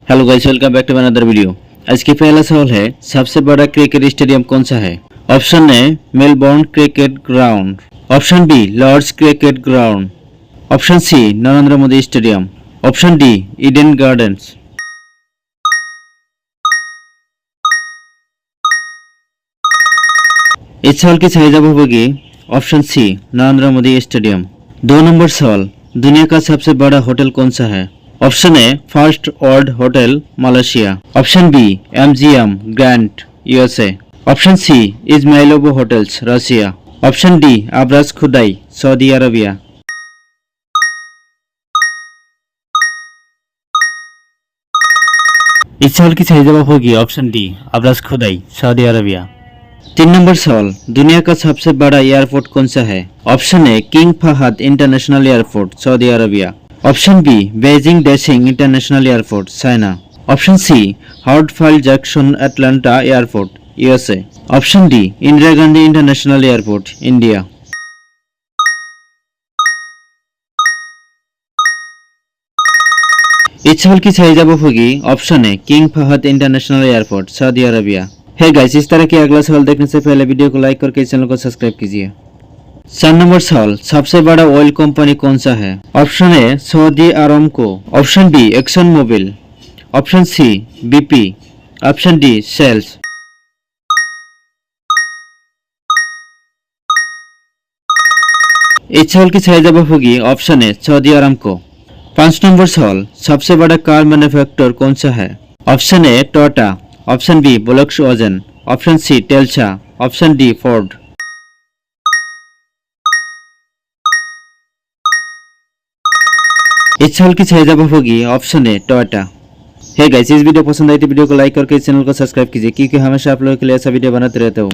Hello guys, welcome back to another video. आज की पहला सवाल है, सबसे बड़ा क्रिकेट स्टेडियम कौन सा है? Option A Melbourne cricket ground, option B Lord's cricket ground, option C Narendra Modi stadium, option D Eden Gardens. इस सवाल की सही जवाब होगी option C Narendra Modi stadium. 2 number सवाल, दुनिया का सबसे बड़ा होटल कौन सा है? Option A first world hotel Malaysia, option B MGM grand USA, option C Izmailovo hotels Russia, option D Abraj Kudai Saudi Arabia. इस सवाल की सही जवाब होगी option D Abraj Kudai Saudi Arabia. 3 number सवाल, दुनिया का सबसे बड़ा एयरपोर्ट कौन सा है? Option A King Fahd international airport Saudi Arabia, option B Beijing Daxing international airport China, option C Hartsfield Jackson Atlanta airport USA, option D Indira Gandhi international airport India. इस सवाल की सही जवाब होगी option A King Fahd international airport Saudi Arabia. है guys, इस तरह के अगला सवाल देखने से पहले वीडियो को लाइक करके चैनल को सब्सक्राइब कीजिए। 4 नंबर सवाल, सबसे बड़ा ऑयल कंपनी कौन सा है? Option A Saudi Aramco, option B Exxon Mobil, option C BP, option D Shells. इस सवाल की सही जवाब होगी option A Saudi Aramco. 5 number सवाल, सबसे बड़ा कार मैन्युफैक्चरर कौन सा है? Option A Toyota, option B Volkswagen, option C Tesla, option D Ford. इस सवाल की सही जवाब होगी ऑप्शन ए टोयोटा। है गाइस, इस वीडियो पसंद आई तो वीडियो को लाइक करके चैनल को सब्सक्राइब कीजिए, क्योंकि हमेशा आप लोगों के लिए ऐसा वीडियो बनाते रहता हूँ।